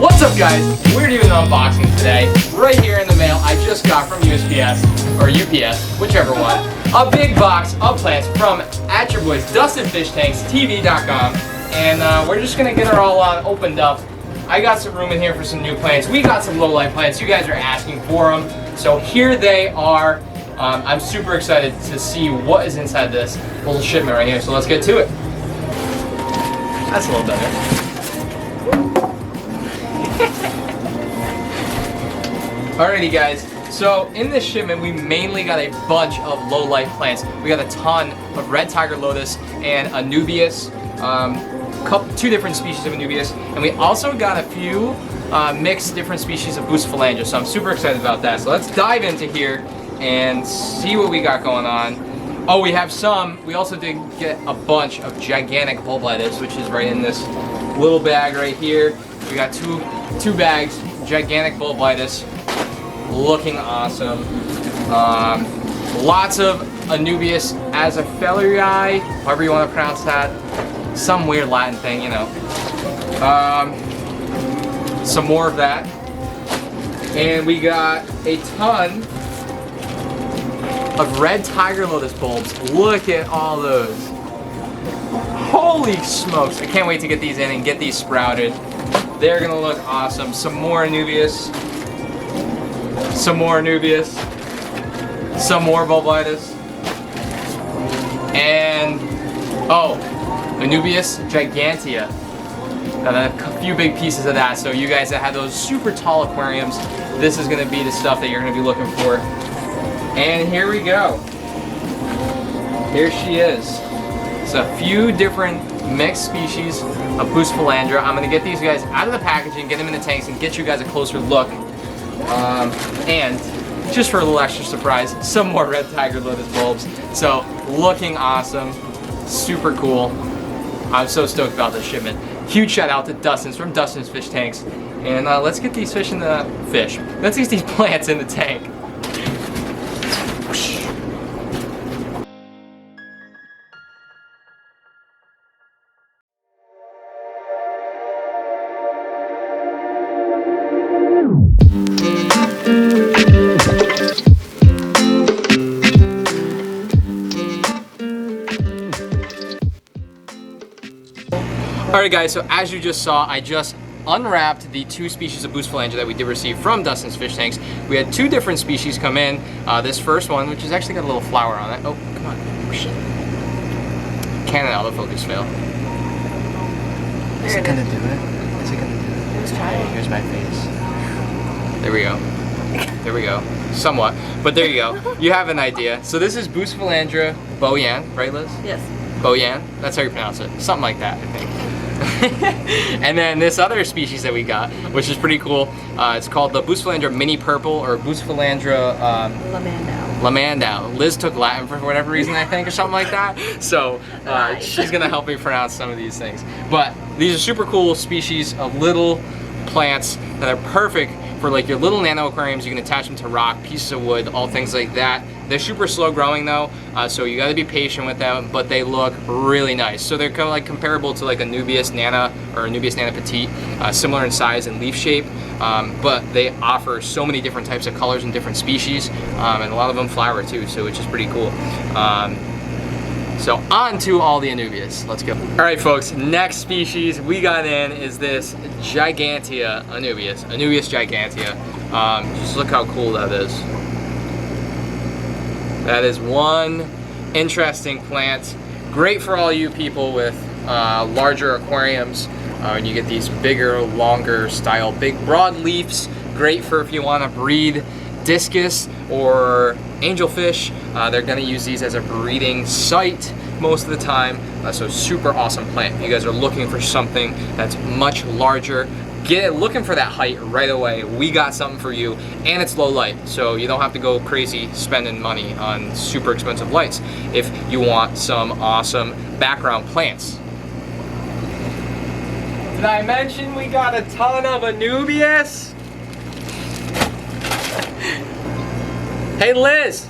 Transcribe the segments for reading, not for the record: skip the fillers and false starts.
What's up guys? We're doing an unboxing today, right here in the mail. I just got from USPS, or UPS, whichever one, a big box of plants from at your boys DustinFishTanksTV.com, and we're just gonna get her all opened up. I got some room in here for some new plants. We got some low-light plants. You guys are asking for them, so here they are. I'm super excited to see what is inside this little shipment right here, so let's get to it. That's a little better. Alrighty guys, so in this shipment we mainly got a bunch of low light plants. We got a ton of red Tiger Lotus and Anubias, two different species of Anubias, and we also got a few mixed different species of Bucephalandra, so I'm super excited about that. So let's dive into here and see what we got going on. Oh, we also did get a bunch of gigantic Bolbitus, which is right in this little bag right here. We got two bags, gigantic Bolbitus, looking awesome. Lots of Anubius afzelii, however you want to pronounce that. Some weird Latin thing, you know. Some more of that. And we got a ton of red Tiger Lotus bulbs. Look at all those. Holy smokes. I can't wait to get these in and get these sprouted. They're gonna look awesome. Some more Anubias. Some more Anubias. Some more Bolbitus. And, oh, Anubias gigantea. Got a few big pieces of that. So you guys that have those super tall aquariums, this is gonna be the stuff that you're gonna be looking for. And here we go. Here she is. It's a few different mixed species of Bucephalandra. I'm gonna get these guys out of the packaging, get them in the tanks, and get you guys a closer look. And just for a little extra surprise, some more red Tiger Lotus bulbs. So looking awesome, super cool. I'm so stoked about this shipment. Huge shout out to Dustin's from Dustin's Fish Tanks. And let's get these fish in the fish. Let's get these plants in the tank. Alright guys, so as you just saw, I just unwrapped the two species of Bucephalandra that we did receive from Dustin's Fish Tanks. We had two different species come in. This first one, which has actually got a little flower on it. Oh, come on. Oh, shit. Canon autofocus fail. Is it gonna do it? Is it gonna do it? Let's try it. Here's my face. There we go. There we go. Somewhat. But there you go. You have an idea. So this is Bucephalandra boyan, right Liz? Yes. Boyan? That's how you pronounce it. Something like that, I think. And then this other species that we got, which is pretty cool, it's called the Bucephalandra mini purple, or Bucephalandra lamandau. Liz took Latin for whatever reason, I think, or something like that. So she's gonna help me pronounce some of these things. But these are super cool species of little plants that are perfect for like your little nano aquariums. You can attach them to rock, pieces of wood, all things like that. They're super slow growing though, so you gotta be patient with them, but they look really nice. So they're kind of like comparable to like Anubias nana or Anubias nana petite, similar in size and leaf shape, but they offer so many different types of colors and different species, and a lot of them flower too, so which is pretty cool. So on to all the Anubias. Let's go. All right, folks, next species we got in is this gigantea Anubias. Anubias gigantea. Just look how cool that is. That is one interesting plant. Great for all you people with larger aquariums. And you get these bigger, longer style, big broad leaves. Great for if you want to breed discus or angelfish. They're gonna use these as a breeding site most of the time. So super awesome plant. You guys are looking for something that's much larger. Looking for that height right away. We got something for you, and it's low light, so you don't have to go crazy spending money on super expensive lights if you want some awesome background plants. Did I mention we got a ton of Anubias? Hey Liz,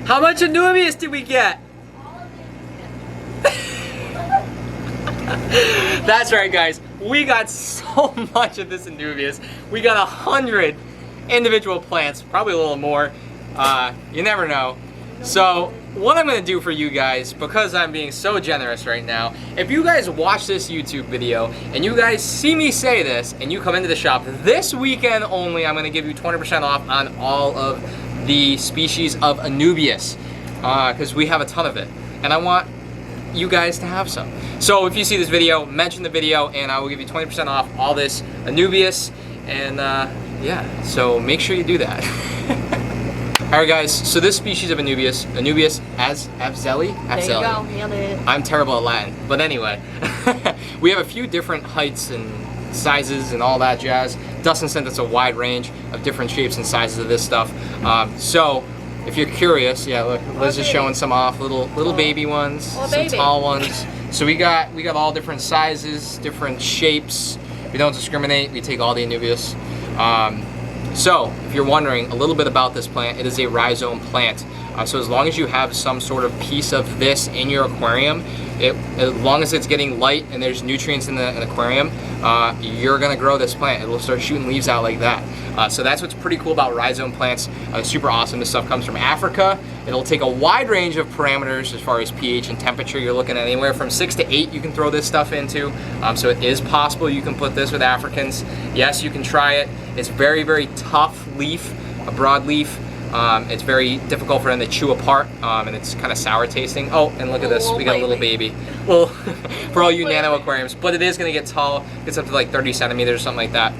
how much Anubias did we get? That's right guys, we got so much of this Anubias. We got 100 individual plants, probably a little more. You never know. So what I'm gonna do for you guys, because I'm being so generous right now, if you guys watch this YouTube video and you guys see me say this and you come into the shop this weekend only, I'm gonna give you 20% off on all of the species of Anubias, because we have a ton of it and I want you guys to have some. So if you see this video, mention the video and I will give you 20% off all this Anubias. And yeah, so make sure you do that. Alright guys, so this species of Anubias afzelii? There you go, nailed it. I'm terrible at Latin, but anyway. We have a few different heights and sizes and all that jazz. Dustin sent us a wide range of different shapes and sizes of this stuff. So if you're curious, yeah, look, Liz is showing some off, little baby ones, some tall ones. So we got all different sizes, different shapes. We don't discriminate. We take all the Anubias. So if you're wondering a little bit about this plant, it is a rhizome plant. So as long as you have some sort of piece of this in your aquarium, as long as it's getting light and there's nutrients in the aquarium, you're gonna grow this plant. It'll start shooting leaves out like that. So that's what's pretty cool about rhizome plants. Super awesome. This stuff comes from Africa. It'll take a wide range of parameters as far as pH and temperature. You're looking at anywhere from 6 to 8 you can throw this stuff into. So it is possible you can put this with Africans. Yes, you can try it. It's very, very tough leaf, a broad leaf. It's very difficult for them to chew apart, and it's kind of sour tasting. Oh, and look at this, we got a little baby. Well, for all you nano aquariums, but it is gonna get tall. It's up to like 30 centimeters or something like that.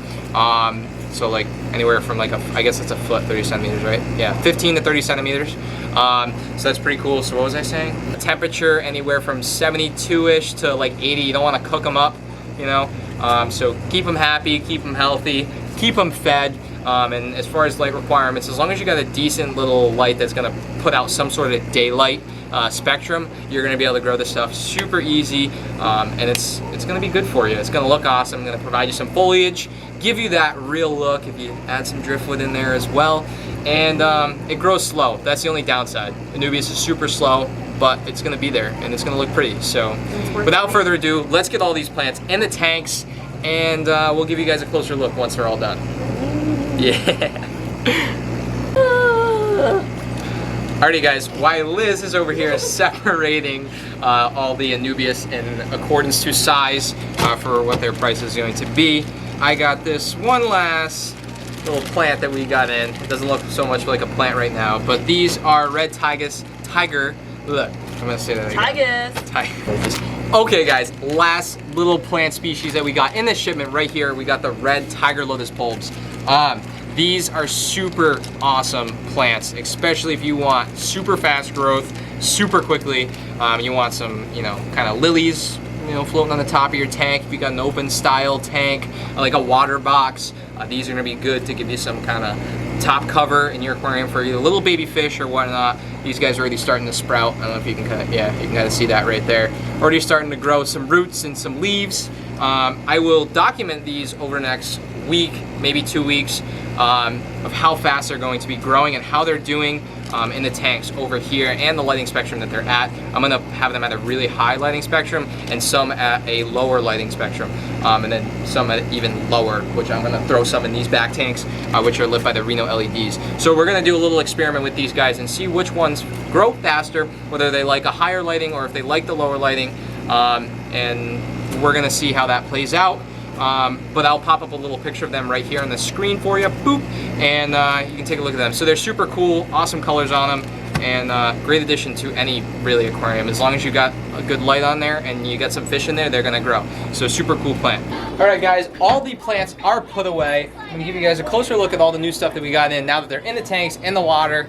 So like anywhere from like I guess it's a foot, 30 centimeters, right? Yeah, 15 to 30 centimeters. So that's pretty cool. So what was I saying? Temperature anywhere from 72-ish to like 80. You don't want to cook them up, you know. So keep them happy, keep them healthy, keep them fed. And as far as light requirements, as long as you got a decent little light that's gonna put out some sort of daylight spectrum, you're gonna be able to grow this stuff super easy, and it's gonna be good for you. It's gonna look awesome. I'm gonna provide you some foliage, give you that real look if you add some driftwood in there as well, and it grows slow. That's the only downside. Anubias is super slow, but it's gonna be there and it's gonna look pretty. So without further ado, let's get all these plants in the tanks, and we'll give you guys a closer look once they're all done. Yeah. Alrighty guys, while Liz is over here separating all the Anubias in accordance to size for what their price is going to be, I got this one last little plant that we got in. It doesn't look so much like a plant right now, but these are red Tiger, look, I'm gonna say that again. Tigers. Okay guys, last little plant species that we got in this shipment right here, we got the red Tiger Lotus bulbs. These are super awesome plants, especially if you want super fast growth, super quickly. You want some, you know, kind of lilies, you know, floating on the top of your tank. If you got an open style tank, like a water box, these are gonna be good to give you some kind of top cover in your aquarium for either little baby fish or whatnot. These guys are already starting to sprout. I don't know if you can kind of, yeah, you can kind of see that right there. Already starting to grow some roots and some leaves. I will document these over the next week, maybe 2 weeks, of how fast they're going to be growing and how they're doing in the tanks over here and the lighting spectrum that they're at. I'm gonna have them at a really high lighting spectrum and some at a lower lighting spectrum, and then some at even lower, which I'm gonna throw some in these back tanks, which are lit by the Reno LEDs. So we're gonna do a little experiment with these guys and see which ones grow faster, whether they like a higher lighting or if they like the lower lighting, and we're gonna see how that plays out. But I'll pop up a little picture of them right here on the screen for you, boop, and you can take a look at them. So they're super cool, awesome colors on them, and great addition to any really aquarium. As long as you got a good light on there and you got some fish in there, they're gonna grow. So super cool plant. All right guys, all the plants are put away. I'm gonna give you guys a closer look at all the new stuff that we got in now that they're in the tanks, in the water.